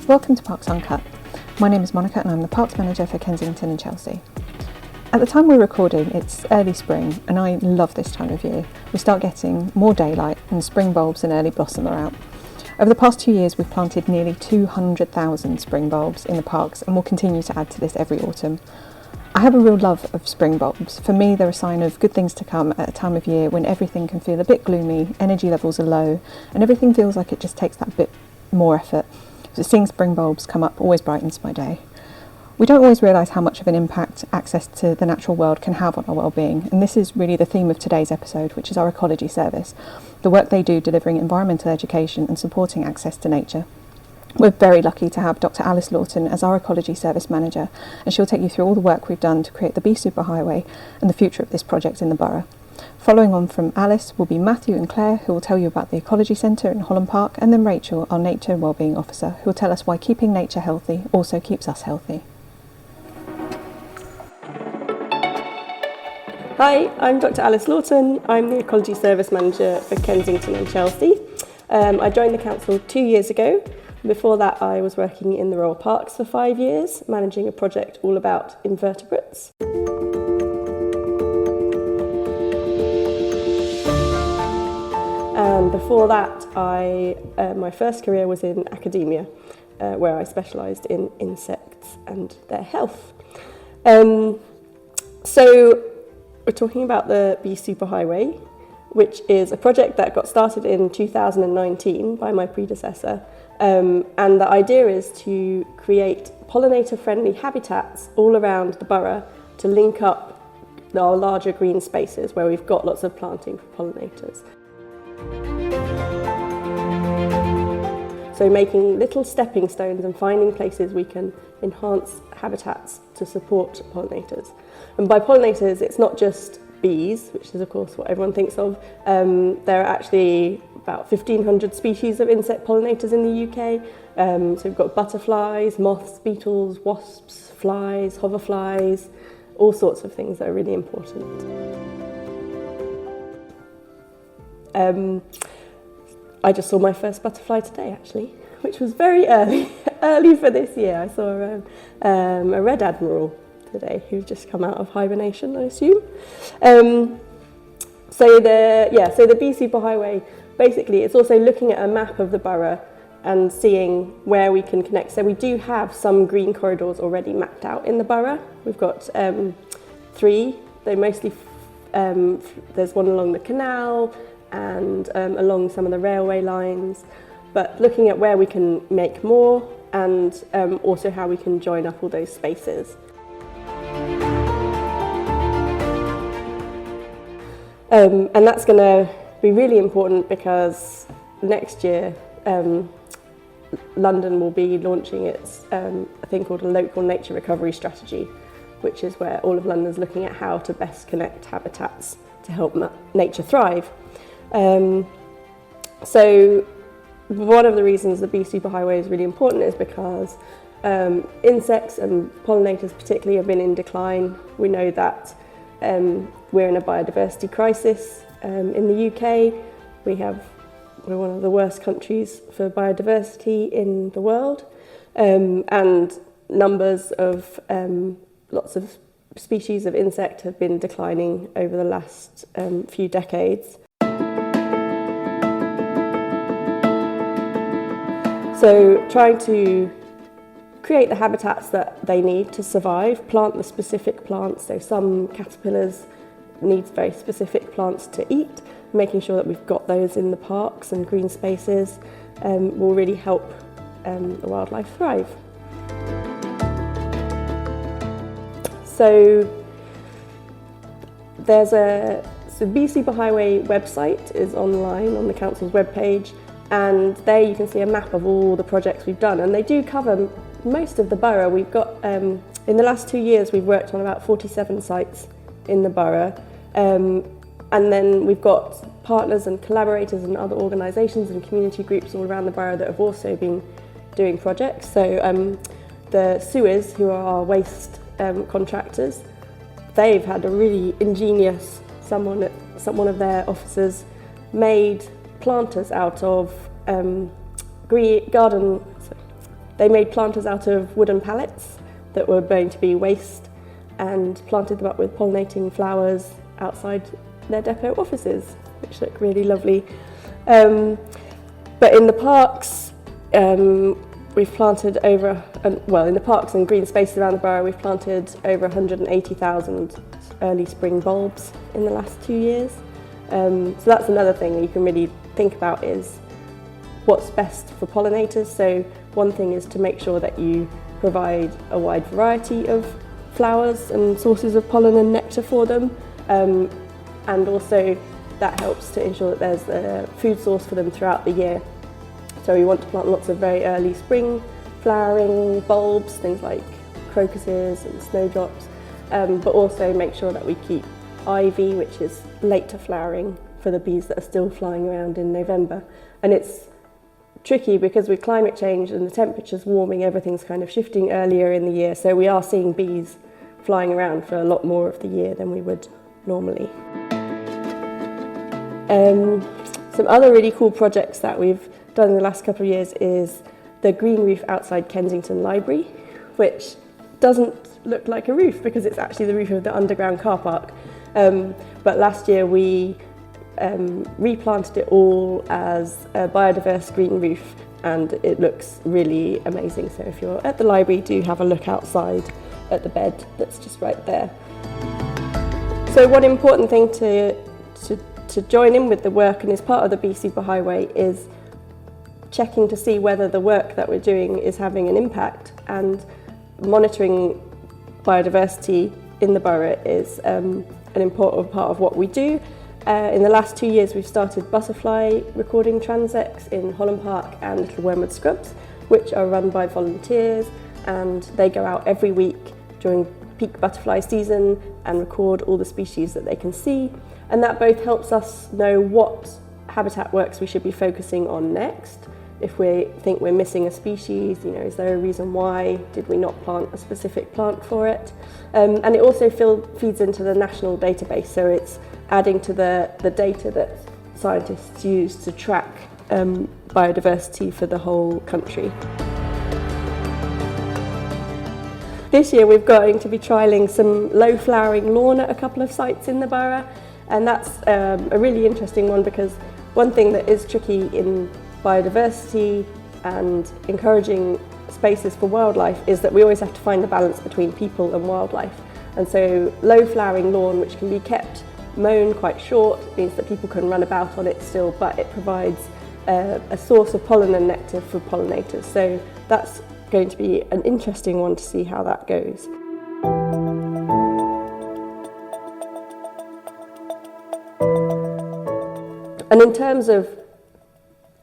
Welcome to Parks Uncut. My name is Monica and I'm the Parks Manager for Kensington and Chelsea. At the time we're recording, it's early spring and I love this time of year. We start getting more daylight and spring bulbs and early blossom are out. Over the past 2 years we've planted nearly 200,000 spring bulbs in the parks and will continue to add to this every autumn. I have a real love of spring bulbs. For me they're a sign of good things to come at a time of year when everything can feel a bit gloomy, energy levels are low and everything feels like it just takes that bit more effort. So seeing spring bulbs come up always brightens my day. We don't always realise how much of an impact access to the natural world can have on our well-being, and this is really the theme of today's episode, which is our ecology service, the work they do delivering environmental education and supporting access to nature. We're very lucky to have Dr. Alice Lawton as our ecology service manager, and she'll take you through all the work we've done to create the Bee Superhighway and the future of this project in the borough. Following on from Alice will be Matthew and Claire, who will tell you about the Ecology Centre in Holland Park, and then Rachel, our Nature and Wellbeing Officer, who will tell us why keeping nature healthy also keeps us healthy. Hi, I'm Dr. Alice Lawton. I'm the Ecology Service Manager for Kensington and Chelsea. I joined the council 2 years ago. Before that, I was working in the Royal Parks for 5 years, managing a project all about invertebrates. And before that, my first career was in academia, where I specialised in insects and their health. So we're talking about the Bee Superhighway, which is a project that got started in 2019 by my predecessor. And the idea is to create pollinator-friendly habitats all around the borough to link up our larger green spaces where we've got lots of planting for pollinators. So making little stepping stones and finding places we can enhance habitats to support pollinators. And by pollinators, it's not just bees, which is of course what everyone thinks of. There are actually about 1,500 species of insect pollinators in the UK. So we've got butterflies, moths, beetles, wasps, flies, hoverflies, all sorts of things that are really important. I just saw my first butterfly today actually, which was very early for this year. I saw a red admiral today who's just come out of hibernation, I assume. So the Bee Superhighway, basically it's also looking at a map of the borough and seeing where we can connect. So we do have some green corridors already mapped out in the borough. We've got 3, they're mostly, there's one along the canal, and along some of the railway lines, but looking at where we can make more and also how we can join up all those spaces. And that's going to be really important because next year London will be launching its a thing called a local nature recovery strategy, which is where all of London's looking at how to best connect habitats to help nature thrive. So one of the reasons the Bee Superhighway is really important is because insects and pollinators particularly have been in decline. We know that we're in a biodiversity crisis in the UK. We're one of the worst countries for biodiversity in the world, and numbers of lots of species of insect have been declining over the last few decades. So trying to create the habitats that they need to survive, plant the specific plants, so some caterpillars need very specific plants to eat, making sure that we've got those in the parks and green spaces will really help the wildlife thrive. So the Bee Superhighway website is online on the council's webpage. And there you can see a map of all the projects we've done, and they do cover most of the borough. We've got, in the last 2 years, we've worked on about 47 sites in the borough. And then we've got partners and collaborators and other organisations and community groups all around the borough that have also been doing projects. So the sewers, who are our waste contractors, they've had a really ingenious, someone of their officers made planters out of They made planters out of wooden pallets that were going to be waste and planted them up with pollinating flowers outside their depot offices, which look really lovely. But in the parks, we've planted in the parks and green spaces around the borough, we've planted over 180,000 early spring bulbs in the last 2 years. So that's another thing that you can really think about, is what's best for pollinators. So one thing is to make sure that you provide a wide variety of flowers and sources of pollen and nectar for them. And also that helps to ensure that there's a food source for them throughout the year. So we want to plant lots of very early spring flowering bulbs, things like crocuses and snowdrops, but also make sure that we keep ivy, which is later flowering, for the bees that are still flying around in November. And it's tricky because with climate change and the temperatures warming, everything's kind of shifting earlier in the year. So we are seeing bees flying around for a lot more of the year than we would normally. Some other really cool projects that we've done in the last couple of years is the green roof outside Kensington Library, which doesn't look like a roof because it's actually the roof of the underground car park. But last year we replanted it all as a biodiverse green roof, and it looks really amazing. So if you're at the library, do have a look outside at the bed that's just right there. So one important thing to join in with the work, and is part of the Bee Superhighway, is checking to see whether the work that we're doing is having an impact, and monitoring biodiversity in the borough is an important part of what we do. In the last 2 years we've started butterfly recording transects in Holland Park and Little Wormwood Scrubs, which are run by volunteers, and they go out every week during peak butterfly season and record all the species that they can see. And that both helps us know what habitat works we should be focusing on next. If we think we're missing a species, is there a reason why? Did we not plant a specific plant for it? And it also feeds into the national database, so it's adding to the data that scientists use to track biodiversity for the whole country. This year we're going to be trialling some low flowering lawn at a couple of sites in the borough, and that's a really interesting one, because one thing that is tricky in biodiversity and encouraging spaces for wildlife is that we always have to find the balance between people and wildlife. And so low flowering lawn, which can be kept mown quite short, means that people can run about on it still, but it provides a source of pollen and nectar for pollinators. So that's going to be an interesting one to see how that goes. And in terms of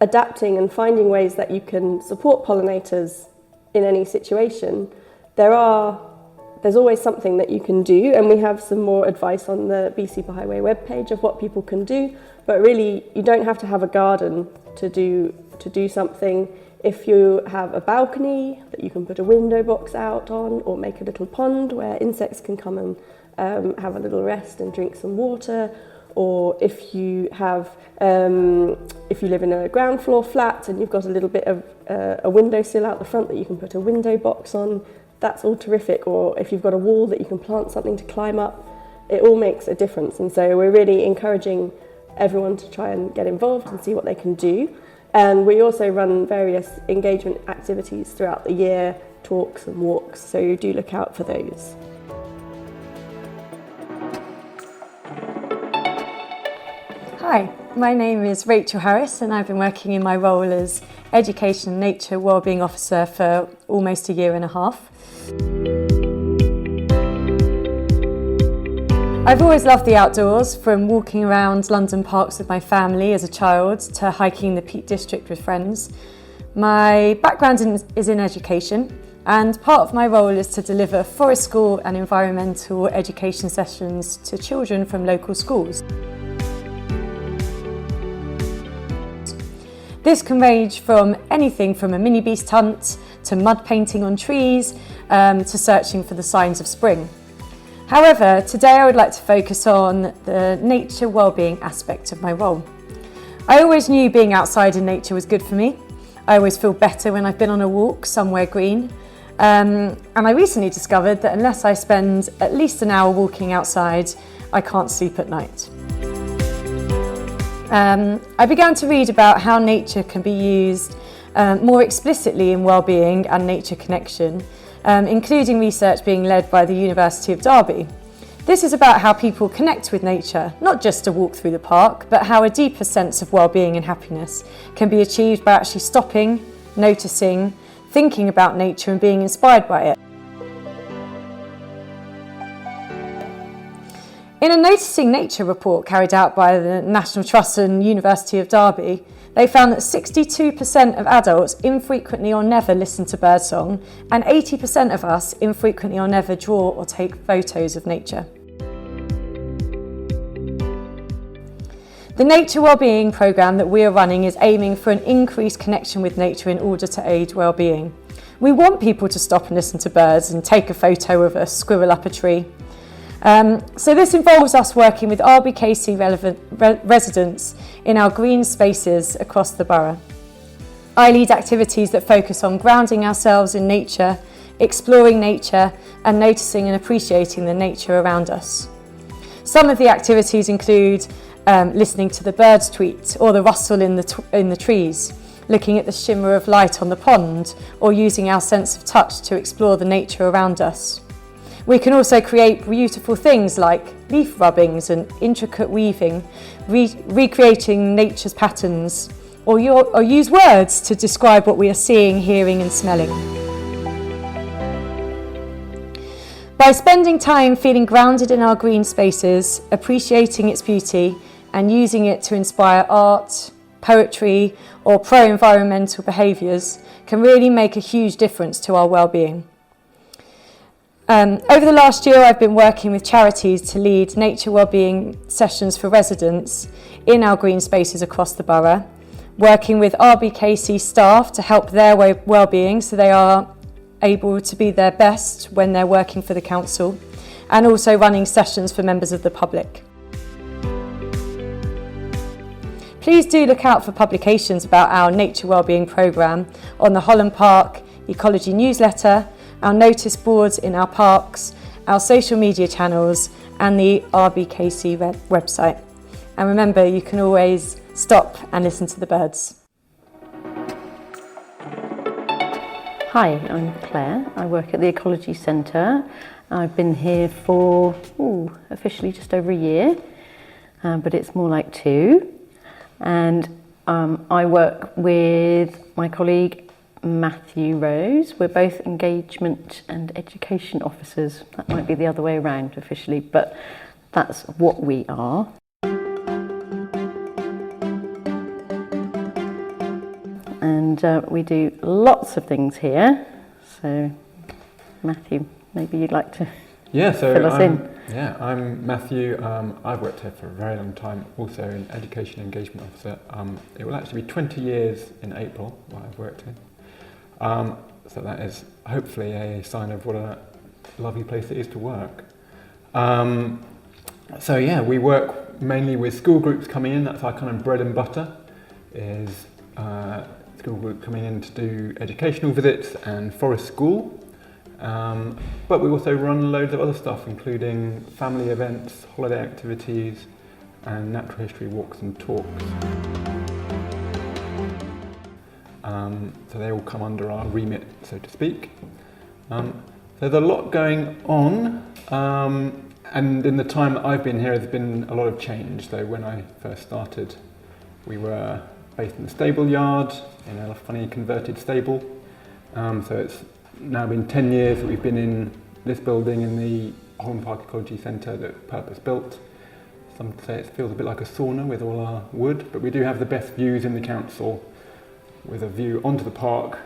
adapting and finding ways that you can support pollinators in any situation, there's always something that you can do, and we have some more advice on the Bee Superhighway webpage of what people can do. But really, you don't have to have a garden to do something. If you have a balcony that you can put a window box out on, or make a little pond where insects can come and have a little rest and drink some water, or if you live in a ground floor flat and you've got a little bit of a windowsill out the front that you can put a window box on, that's all terrific. Or if you've got a wall that you can plant something to climb up, it all makes a difference. And so we're really encouraging everyone to try and get involved and see what they can do. And we also run various engagement activities throughout the year, talks and walks, so do look out for those. Hi, my name is Rachel Harris, and I've been working in my role as Education and Nature Wellbeing Officer for almost a year and a half. I've always loved the outdoors, from walking around London parks with my family as a child to hiking the Peak District with friends. My background is in education, and part of my role is to deliver forest school and environmental education sessions to children from local schools. This can range from anything from a mini beast hunt to mud painting on trees to searching for the signs of spring. However, today I would like to focus on the nature wellbeing aspect of my role. I always knew being outside in nature was good for me, I always feel better when I've been on a walk somewhere green. And I recently discovered that unless I spend at least an hour walking outside, I can't sleep at night. I began to read about how nature can be used more explicitly in wellbeing and nature connection, including research being led by the University of Derby. This is about how people connect with nature, not just a walk through the park, but how a deeper sense of wellbeing and happiness can be achieved by actually stopping, noticing, thinking about nature and being inspired by it. In a Noticing Nature report carried out by the National Trust and University of Derby, they found that 62% of adults infrequently or never listen to birdsong, and 80% of us infrequently or never draw or take photos of nature. The Nature Wellbeing programme that we are running is aiming for an increased connection with nature in order to aid wellbeing. We want people to stop and listen to birds and take a photo of a squirrel up a tree. So this involves us working with RBKC relevant residents in our green spaces across the borough. I lead activities that focus on grounding ourselves in nature, exploring nature and noticing and appreciating the nature around us. Some of the activities include listening to the birds tweet or the rustle in the trees, looking at the shimmer of light on the pond, or using our sense of touch to explore the nature around us. We can also create beautiful things like leaf rubbings and intricate weaving, recreating nature's patterns, or use words to describe what we are seeing, hearing and smelling. By spending time feeling grounded in our green spaces, appreciating its beauty and using it to inspire art, poetry or pro-environmental behaviours can really make a huge difference to our well-being. Over the last year, I've been working with charities to lead nature wellbeing sessions for residents in our green spaces across the borough, working with RBKC staff to help their wellbeing so they are able to be their best when they're working for the council, and also running sessions for members of the public. Please do look out for publications about our nature wellbeing programme on the Holland Park Ecology newsletter, our notice boards in our parks, our social media channels and the RBKC website. And remember, you can always stop and listen to the birds. Hi, I'm Claire. I work at the Ecology Centre. I've been here for officially just over a year, but it's more like 2. And I work with my colleague Matthew Rose. We're both engagement and education officers. That might be the other way around officially, but that's what we are. And we do lots of things here. So Matthew, maybe you'd like to fill us in. Yeah, I'm Matthew. I've worked here for a very long time, also an education engagement officer. It will actually be 20 years in April while I've worked here. So that is hopefully a sign of what a lovely place it is to work. So yeah, we work mainly with school groups coming in. That's our kind of bread and butter, is school group coming in to do educational visits and forest school. But we also run loads of other stuff, including family events, holiday activities, and natural history walks and talks. So they all come under our remit, so to speak. There's a lot going on, and in the time that I've been here, there's been a lot of change. So when I first started, we were based in the stable yard, in a funny converted stable. So it's now been 10 years that we've been in this building in the Holland Park Ecology Centre that's purpose-built. Some say it feels a bit like a sauna with all our wood, but we do have the best views in the council with a view onto the park,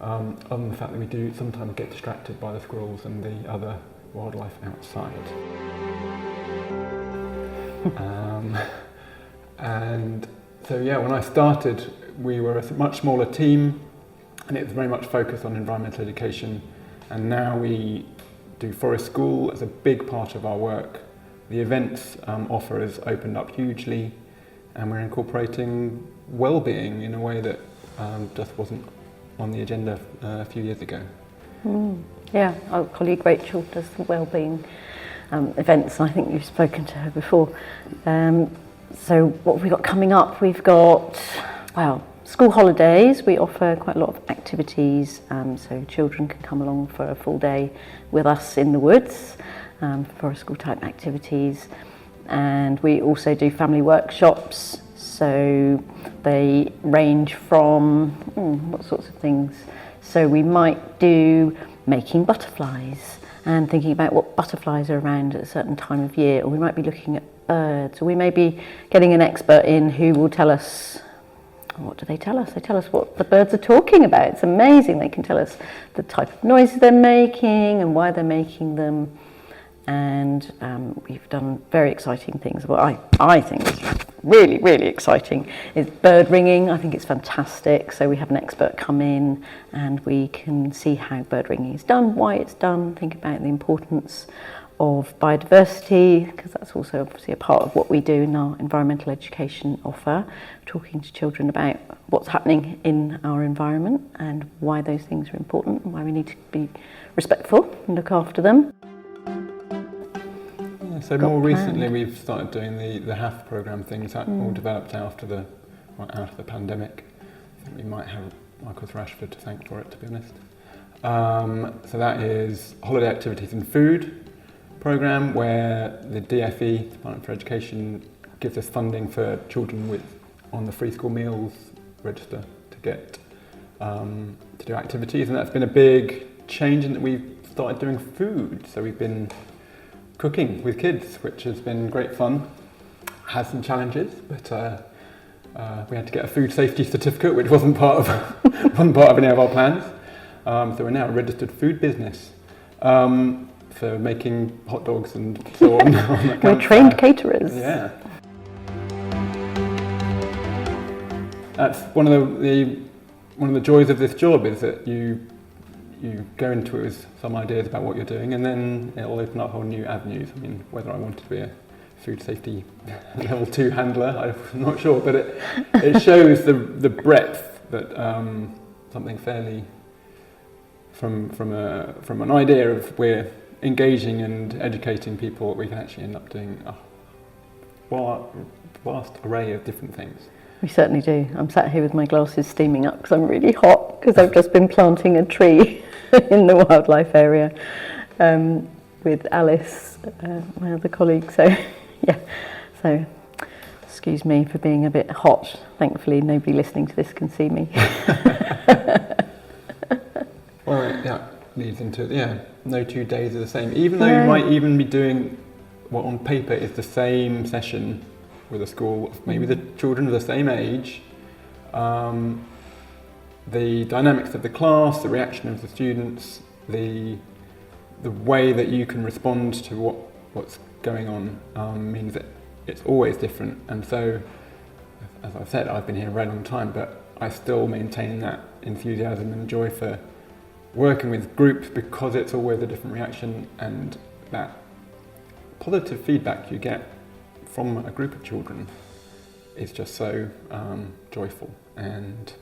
other than the fact that we do sometimes get distracted by the squirrels and the other wildlife outside. And so yeah, when I started, we were a much smaller team, and it was very much focused on environmental education, and now we do forest school as a big part of our work. The events offer has opened up hugely, and we're incorporating well-being in a way that just wasn't on the agenda a few years ago. Yeah, our colleague Rachel does the Wellbeing events, and I think you've spoken to her before. So what have we got coming up? We've got, school holidays. We offer quite a lot of activities, so children can come along for a full day with us in the woods for school type activities. And we also do family workshops, so they range from what sorts of things. So we might do making butterflies and thinking about what butterflies are around at a certain time of year, or we might be looking at birds, or we may be getting an expert in who will tell us, what do they tell us? They tell us what the birds are talking about. It's amazing. They can tell us the type of noises they're making and why they're making them. And we've done very exciting things. What I think is really, really exciting is bird ringing. I think it's fantastic. So we have an expert come in and we can see how bird ringing is done, why it's done, think about the importance of biodiversity, because that's also obviously a part of what we do in our environmental education offer, talking to children about what's happening in our environment and why those things are important and why we need to be respectful and look after them. So more recently we've started doing the HAF programme things that all developed out of the pandemic. I think we might have Michael Rashford to thank for it, to be honest. So that is Holiday Activities and Food programme, where the DFE, Department for Education, gives us funding for children on the free school meals register to get to do activities, and that's been a big change in that we've started doing food. So we've been cooking with kids, which has been great fun. Has some challenges, but we had to get a food safety certificate, which wasn't part of any of our plans. So we're now a registered food business for making hot dogs and so on. We're trained caterers. Yeah. That's one of the joys of this job, is that you go into it with some ideas about what you're doing, and then it'll open up whole new avenues. I mean, whether I wanted to be a food safety level 2 handler, I'm not sure, but it shows the breadth that something fairly from an idea of we're engaging and educating people, we can actually end up doing a vast array of different things. We certainly do. I'm sat here with my glasses steaming up because I'm really hot, because I've just been planting a tree in the wildlife area with Alice, my other colleague. So, yeah. So, excuse me for being a bit hot. Thankfully, nobody listening to this can see me. Well, yeah, leads into no 2 days are the same. Even though you might even be doing what on paper is the same session with a school, maybe the children are the same age, the dynamics of the class, the reaction of the students, the way that you can respond to what's going on means that it's always different. And so, as I've said, I've been here a very long time, but I still maintain that enthusiasm and joy for working with groups, because it's always a different reaction, and that positive feedback you get from a group of children is just so joyful and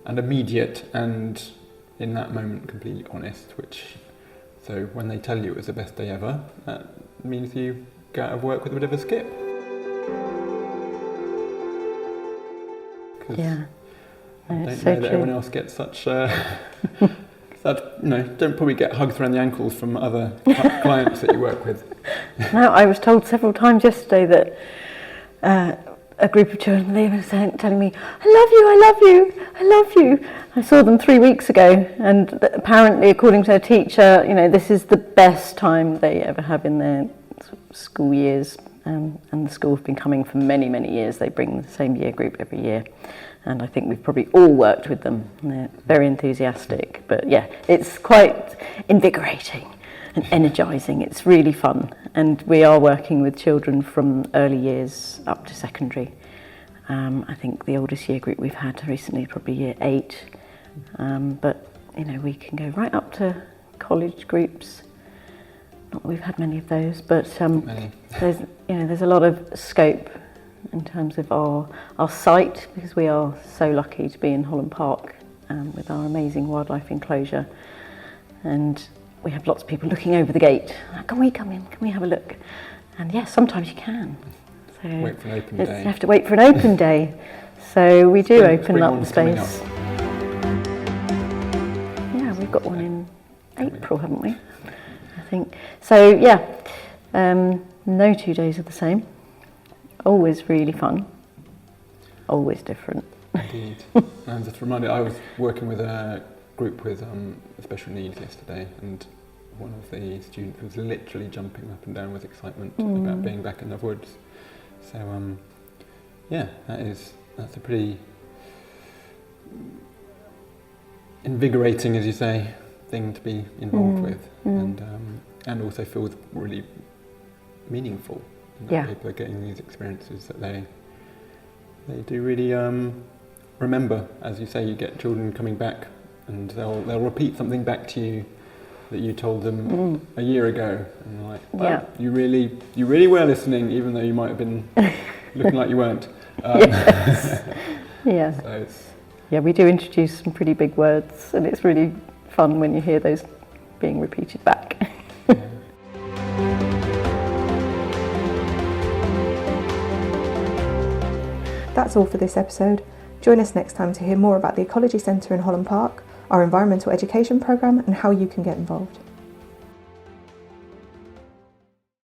immediate, and in that moment completely honest, so when they tell you it was the best day ever, that means you go out of work with a bit of a skip. Yeah. I don't know that everyone else gets such don't probably get hugs around the ankles from other clients that you work with. No, I was told several times yesterday that a group of children, they were telling me, I love you, I love you, I love you. I saw them 3 weeks ago, and apparently, according to their teacher, this is the best time they ever have in their school years. And the school have been coming for many, many years. They bring the same year group every year. And I think we've probably all worked with them. They're very enthusiastic. But yeah, it's quite invigorating and energising. It's really fun. And we are working with children from early years up to secondary. I think the oldest year group we've had recently is probably year 8. But, we can go right up to college groups. Not that we've had many of those, but there's a lot of scope in terms of our site, because we are so lucky to be in Holland Park with our amazing wildlife enclosure. And we have lots of people looking over the gate. Can we come in? Can we have a look? And yes, sometimes you can. So Wait for an open day. you have to wait for an open day. So we do open up the space. Yeah, we've got one in April, haven't we? I think. So yeah, no 2 days are the same. Always really fun. Always different. Indeed. And just reminded, I was working with a group with special needs yesterday, and one of the students was literally jumping up and down with excitement about being back in the woods. So yeah, that's a pretty invigorating, as you say, thing to be involved with, and also feels really meaningful. Yeah. People are getting these experiences that they do really remember. As you say, you get children coming back, and they'll repeat something back to you that you told them a year ago, and you're like, wow, you really were listening, even though you might have been looking like you weren't. Yeah. So yeah, we do introduce some pretty big words, and it's really fun when you hear those being repeated back. That's all for this episode. Join us next time to hear more about the Ecology Centre in Holland Park, our environmental education programme, and how you can get involved.